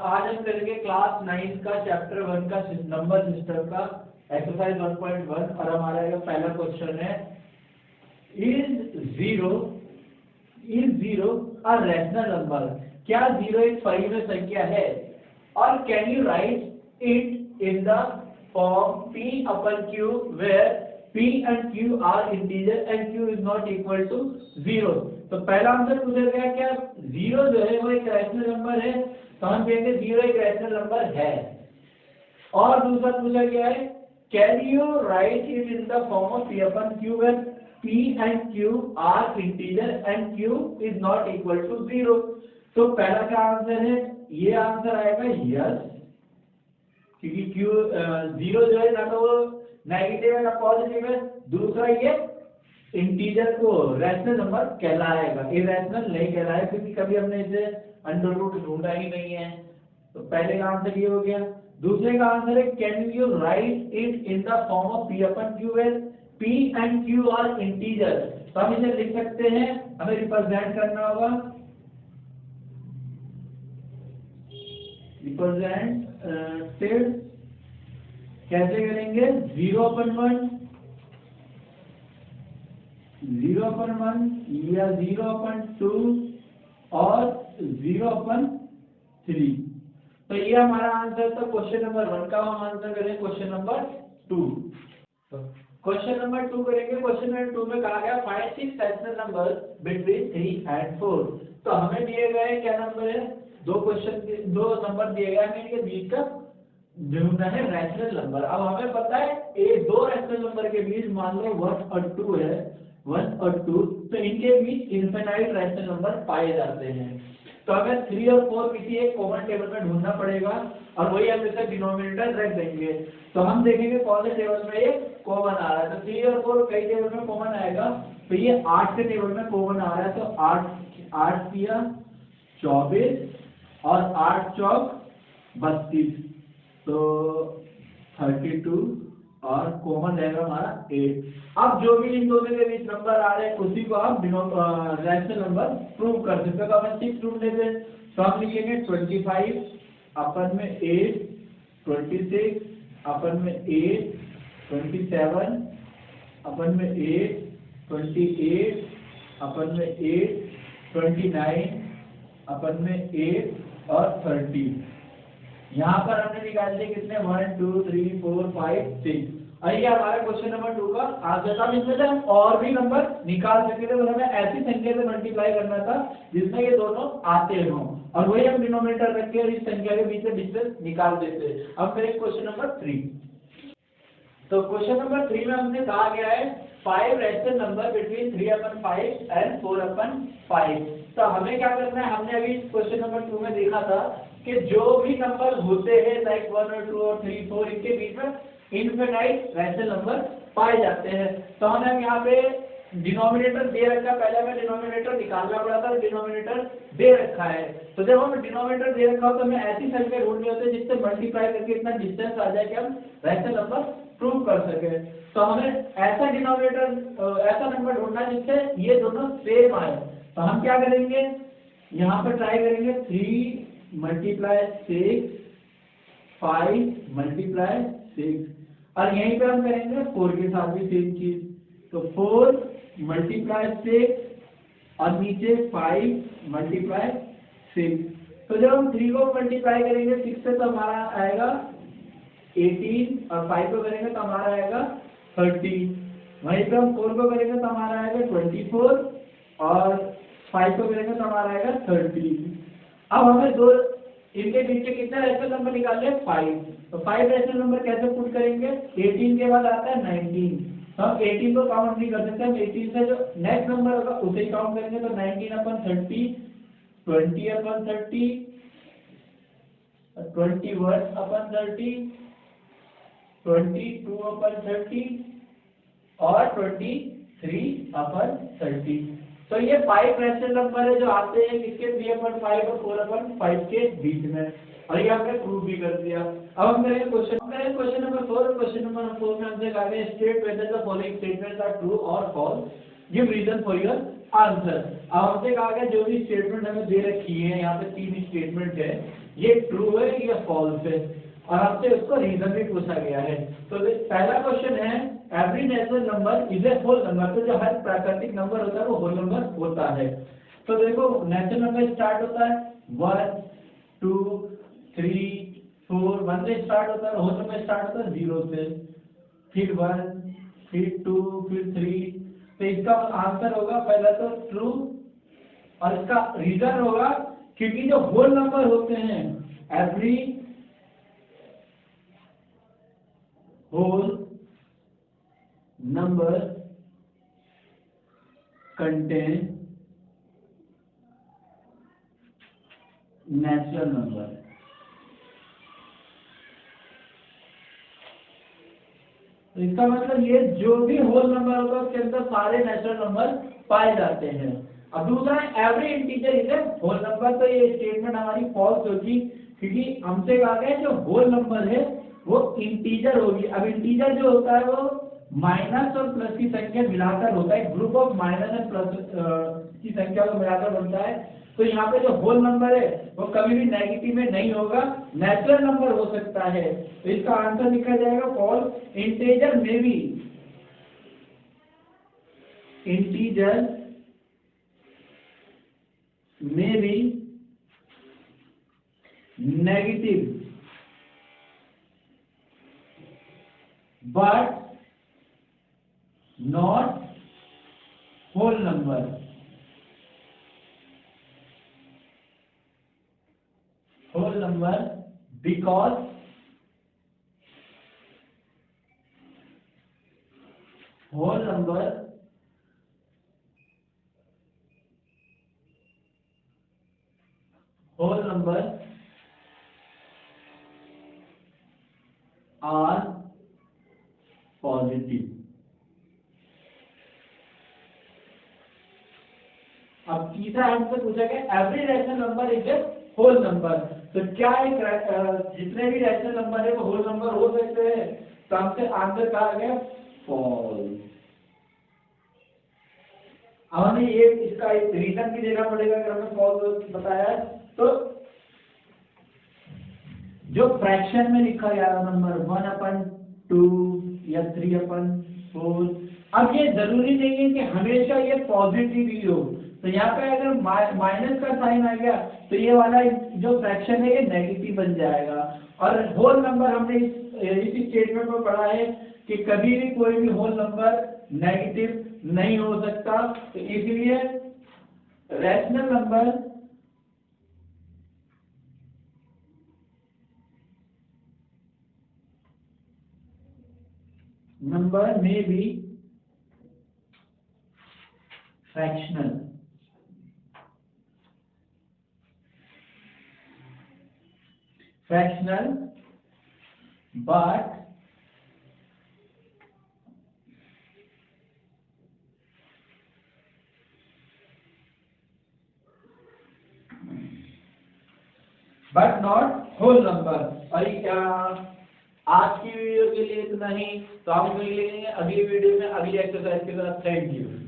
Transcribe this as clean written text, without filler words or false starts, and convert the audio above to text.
आज हम करेंगे क्लास 9 का चैप्टर 1 का नंबर सिस्टम का एक्सरसाइज 1.1 और हमारा ये पहला क्वेश्चन है is zero a rational number. क्या जीरो एक परिमेय संख्या है? और can you right it in the form p upon q where p and q are integer and q is not equal to 0। तो पहला आंसर पूछा गया क्या जीरो जो है वो एक रैशनल नंबर है, तो हम कहेंगे जीरो एक रैशनल नंबर है। और दूसरा पूछा गया है can you right it in the form of p upon q where p and q are integer and q is not equal to 0। तो पहला क्या आंसर है? ये आंसर आएगा यस, क्योंकि q जीरो जो है ना तो वो नेगेटिव है ना पॉजिटिव है। दूसरा ये इंटीजर को रैशनल नंबर कहलाएगा, इरैशनल नहीं कहलाएगा क्योंकि कभी हमने इसे अंडर रूट ढूंढा ही नहीं है। तो पहले का आंसर ये हो गया। दूसरे का आंसर है can you right it in the form of p upon q where p and q are integer। तो हम इसे लिख सकते हैं, हमें रिप्रेजेंट करना होगा, रिप्रेजेंटेड कैसे करेंगे? 0/1 या 0/2 और 0/3। तो ये हमारा आंसर था क्वेश्चन नंबर 1 का। हम आंसर करेंगे क्वेश्चन नंबर 2। क्वेश्चन नंबर 2 करेंगे। क्वेश्चन नंबर 2 में कहा गया find 6 rational number between 3 and 4। तो हमें दिए गए क्या नंबर है? दो नंबर दिए गए हैं, इनके बीच का ढूंढना है रैशनल नंबर। अब हमें पता है ये दो रैशनल नंबर के बीच मान लो 1 और 2 है, 1 और 2, तो इनके बीच इनफिनाइट रैशनल नंबर पाए जाते हैं। तो हमें 3 और 4 किसी एक कॉमन टेबल में ढूंढना पड़ेगा और वही हम इसे डिनोमिनेटर रख देंगे। तो हम देखेंगे कौन से टेबल में ये कॉमन आ रहा है। तो 3 और 4 कई टेबल में कॉमन आएगा, तो ये 8 के टेबल में कॉमन आ रहा है। तो 8 किया 24 और 8 चौक 32, तो 32 और कॉमन रहेगा हमारा 8। अब जो भी इन दोनों के बीच नंबर आ रहे हैं उसी को आप रैशनल नंबर प्रूव कर सकते हो। तो हम 6 ढूंढ लेते हैं, तो हम लिखेंगे 25 अपन में 8, 26 अपन में 8, 27 अपन में 8, 28 अपन में 8, 29 अपन में 8 और 30। यहाँ पर हमने निकाल दिए कितने 1 2 3 4 5 6। और ये हमारा क्वेश्चन नंबर 2 का आंसर था। इसमें से हम और भी नंबर निकाल सकते थे, तो हमें ऐसी संख्या से मल्टीप्लाई करना था जिसमें ये दोनों आते हों, और वही हम डिनोमिनेटर रख के इस संख्या के बीच में डिस्टेंस निकाल देते। अब करें क्वेश्चन नंबर 3। तो क्वेश्चन नंबर 3 में हमसे कहा गया है 5 रैशनल नंबर बिटवीन 3/5 and 4/5। तो हमें क्या करना है? हमने अभी क्वेश्चन नंबर 2 में देखा था कि जो भी नंबर होते हैं लाइक 1 और 2 और 3 4 इनके बीच में इनफिनाइट रैशनल नंबर पाए जाते हैं। तो हमें यहाँ पे डिनोमिनेटर दे रखा है, पहले हमें डिनोमिनेटर निकालना पड़ा था, डिनोमिनेटर दे रखा है। तो जब हमें डिनोमिनेटर दे रखा हो तो हमें ऐसी संख्या ढूंढनी होती है जिससे मल्टीप्लाई करके इतना डिस्टेंस आ जाए कि हम रैशनल नंबर प्रूव कर सके। तो हमें ऐसा डिनोमिनेटर ऐसा नंबर ढूंढना है जिससे ये दोनों सेम आए। तो हम क्या करेंगे? यहाँ पर ट्राई करेंगे 3 × 6 5 × 6, और यहीं पे हम करेंगे 4 के साथ भी सेम चीज। तो 4 × 6 और नीचे 5 × 6। तो जब हम 3 को मल्टीप्लाई करेंगे 6 से तो हमारा आएगा 18, और 5 को करेंगे तो हमारा आएगा 30। वहीं पे हम 4 को करेंगे तो हमारा आएगा 24, और 5 को करेंगे तो हमारा आएगा 30। अब हमें दो इनके बीच के कितने रैशनल नंबर निकालने हैं? 5। तो 5 रैशनल नंबर कैसे पुट करेंगे? 18 के बाद आता है 19, तो हम 18 को काउंट नहीं कर सकते, हम 18 से जो नेक्स्ट नंबर होगा उसे काउंट करेंगे। तो 19/30, 20/30, 21/30, 22/30 और 23/30। तो ये 5 रैशनल नंबर है जो आते हैं किसके 3/5 और 4/5 के बीच में, और ये हमने प्रूव भी कर दिया। अब हम करेंगे क्वेश्चन नंबर 4। क्वेश्चन नंबर 4 में हमसे कहा गया state whether the following statements are true और false, give reason for your answer. अब हमसे कहा गया जो भी स्टेटमेंट हमें दे रखी है, यहाँ पे 3 स्टेटमेंट है, ये ट्रू है ये फॉल्स है, और आपसे उसको रीजन भी पूछा गया है। तो पहला क्वेश्चन है every natural number is a whole number, तो जो हर प्राकृतिक नंबर होता है वो होल नंबर होता है। तो देखो नेचुरल नंबर स्टार्ट होता है 1 2 3 4, 1 से स्टार्ट होता है, होल नंबर स्टार्ट होता है 0 से, फिर 1 फिर 2 फिर 3। तो इसका आंसर होगा पहला तो ट्रू, और इसका रीजन होगा क्योंकि जो होल नंबर होते हैं every whole number contain natural number. तो इसका मतलब ये जो भी होल नंबर होगा उसके अंदर सारे नेचुरल नंबर पाए जाते हैं। अब दूसरा है every integer is a whole number, तो ये स्टेटमेंट हमारी फॉल्स होगी क्योंकि हमसे कहा गया है जो होल नंबर है वो इंटीजर होगी। अब इंटीजर जो होता है वो माइनस और प्लस की संख्या मिलाकर होता है, group of minus and plus की संख्या को मिलाकर बनता है। तो यहाँ पे जो होल नंबर है वो कभी भी नेगेटिव में नहीं होगा, नेचुरल नंबर हो सकता है। तो इसका आंसर लिखा जाएगा फॉल्स। इंटीजर में भी इंटीजर में भी negative but not whole number। whole number because whole number are positive. अब तीसरा हमसे पूछा गया every rational number is a whole number, तो क्या जितने भी रैशनल नंबर है वो होल नंबर हो सकते हैं? तो हमसे आंसर कहा गया फॉल्स। अब हमें ये इसका एक रीजन भी देना पड़ेगा अगर हमें फॉल्स बताया है। तो जो फ्रैक्शन में लिखा गया नंबर 1/2 या 3/4, अब ये जरूरी नहीं है कि हमेशा ये पॉजिटिव ही हो। तो यहाँ पे अगर माइनस का साइन आ गया तो ये वाला जो फ्रैक्शन है ये नेगेटिव बन जाएगा। और होल नंबर हमने इस स्टेटमेंट में पढ़ा है कि कभी भी कोई भी होल नंबर नेगेटिव नहीं हो सकता। तो इसलिए रैशनल नंबर में भी fractional but not whole number. और आज की वीडियो के लिए इतना ही, तो हम मिलेंगे अगली वीडियो में अगली एक्सरसाइज के साथ। Thank you.